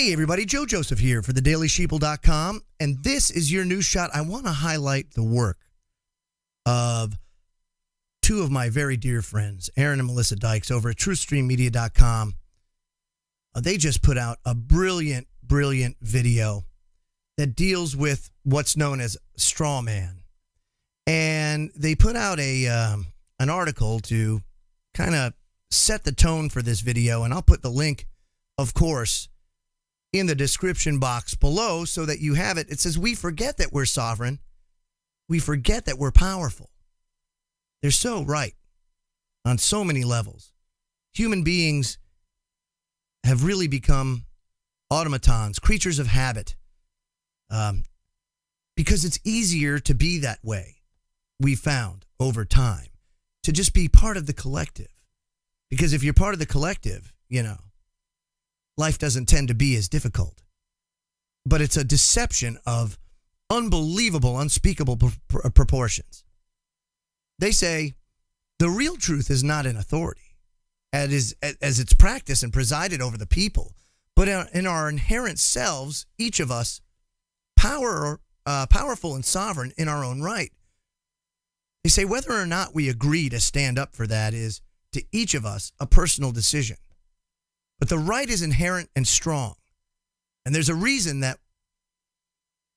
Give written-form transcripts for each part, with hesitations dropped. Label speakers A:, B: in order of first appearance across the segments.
A: Hey everybody, Joe Joseph here for thedailysheeple.com, and this is your news shot. I want to highlight the work of two of my very dear friends, Aaron and Melissa Dykes, over at truthstreammedia.com. They just put out a brilliant video that deals with what's known as straw man. And they put out an article to kind of set the tone for this video, and I'll put the link, of course, in the description box below so that you have it. It says, we forget that we're sovereign. We forget that we're powerful. They're so right on so many levels. Human beings have really become automatons, creatures of habit, because it's easier to be that way, we found over time, to just be part of the collective. Because if you're part of the collective, you know, life doesn't tend to be as difficult. But it's a deception of unbelievable, unspeakable proportions. They say the real truth is not in authority, as it's practiced and presided over the people, but in our inherent selves, each of us, powerful and sovereign in our own right. They say whether or not we agree to stand up for that is, to each of us, a personal decision. But the right is inherent and strong. And there's a reason that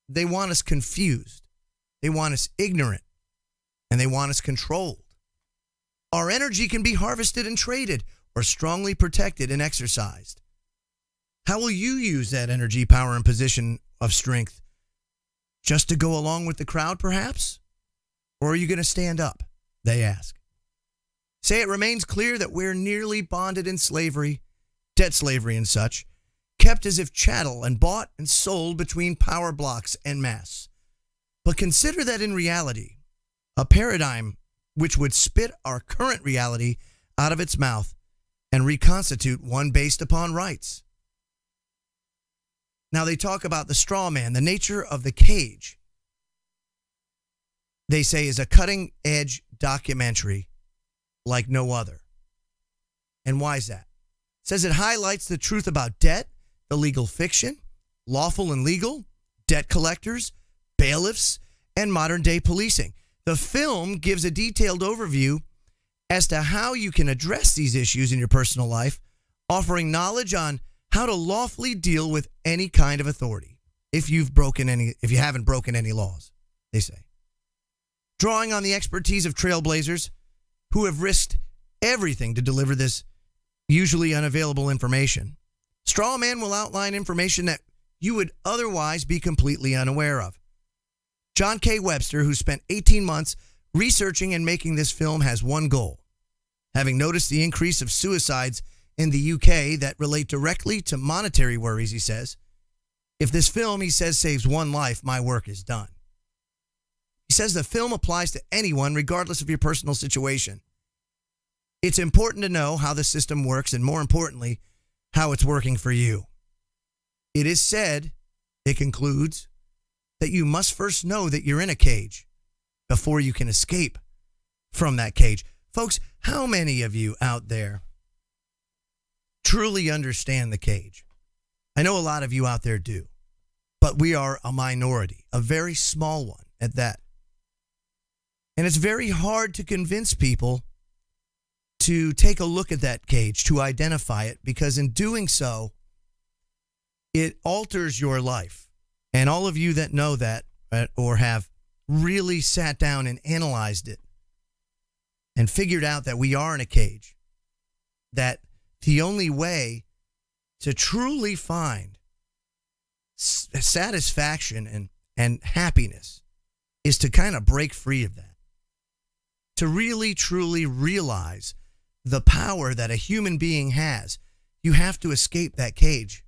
A: they want us confused. They want us ignorant. And they want us controlled. Our energy can be harvested and traded, or strongly protected and exercised. How will you use that energy, power, and position of strength? Just to go along with the crowd, perhaps? Or are you going to stand up? They ask. Say it remains clear that we're nearly bonded in slavery, debt slavery and such, kept as if chattel and bought and sold between power blocks en masse. But consider that in reality, a paradigm which would spit our current reality out of its mouth and reconstitute one based upon rights. Now they talk about the straw man, the nature of the cage. They say is a cutting-edge documentary like no other. And why is that? It says it highlights the truth about debt, the legal fiction, lawful and legal, debt collectors, bailiffs, and modern-day policing. The film gives a detailed overview as to how you can address these issues in your personal life, offering knowledge on how to lawfully deal with any kind of authority if you haven't broken any laws, they say. Drawing on the expertise of trailblazers who have risked everything to deliver this usually unavailable information, Straw Man will outline information that you would otherwise be completely unaware of. John K. Webster, who spent 18 months researching and making this film, has one goal. Having noticed the increase of suicides in the UK that relate directly to monetary worries, he says, if this film, he says, saves one life, my work is done. He says the film applies to anyone regardless of your personal situation. It's important to know how the system works and, more importantly, how it's working for you. It is said, it concludes, that you must first know that you're in a cage before you can escape from that cage. Folks, how many of you out there truly understand the cage? I know a lot of you out there do, but we are a minority, a very small one at that. And it's very hard to convince people to take a look at that cage, to identify it, because in doing so, it alters your life. And all of you that know that or have really sat down and analyzed it and figured out that we are in a cage, that the only way to truly find satisfaction and happiness is to kind of break free of that. To really, truly realize the power that a human being has, you have to escape that cage.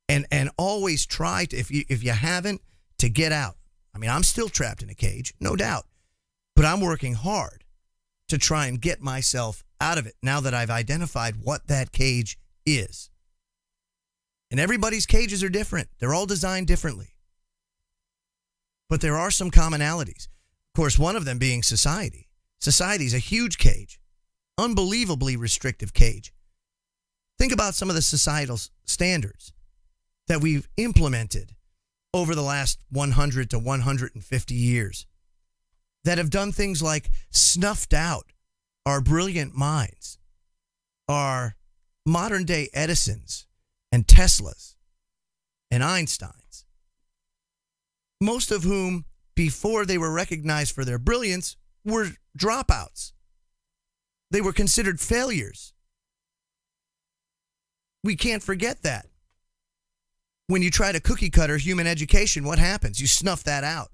A: And always try to, if you haven't, to get out. I mean, I'm still trapped in a cage, no doubt. But I'm working hard to try and get myself out of it now that I've identified what that cage is. And everybody's cages are different. They're all designed differently. But there are some commonalities. Of course, one of them being society. Society is a huge cage, unbelievably restrictive cage Think about some of the societal standards that we've implemented over the last 100 to 150 years that have done things like snuffed out our brilliant minds, our modern day Edisons and Teslas and Einsteins, most of whom, before they were recognized for their brilliance, were dropouts. They were considered failures. We can't forget that. When you try to cookie cutter human education, what happens? You snuff that out.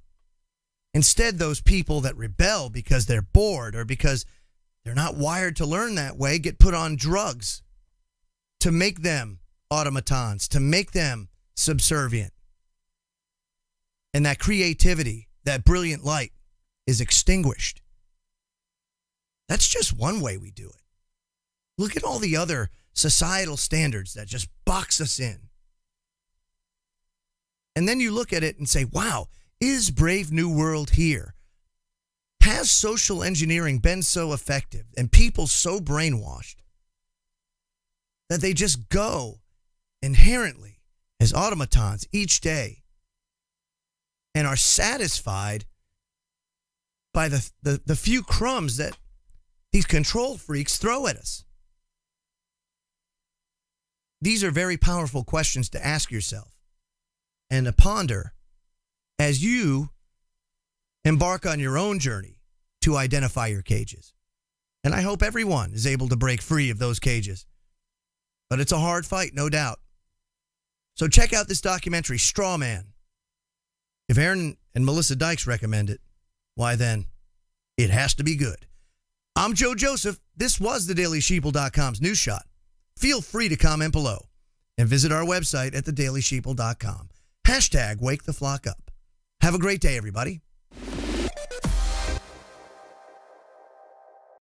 A: Instead, those people that rebel because they're bored or because they're not wired to learn that way get put on drugs to make them automatons, to make them subservient. And that creativity, that brilliant light is extinguished. That's just one way we do it. Look at all the other societal standards that just box us in. And then you look at it and say, wow, is Brave New World here? Has social engineering been so effective and people so brainwashed that they just go inherently as automatons each day and are satisfied by the few crumbs that these control freaks throw at us? These are very powerful questions to ask yourself and to ponder as you embark on your own journey to identify your cages. And I hope everyone is able to break free of those cages. But it's a hard fight, no doubt. So check out this documentary, Straw Man. If Aaron and Melissa Dykes recommend it, why then, it has to be good. I'm Joe Joseph. This was thedailysheeple.com's News Shot. Feel free to comment below and visit our website at thedailysheeple.com. #WakeTheFlockUp. Have a great day, everybody.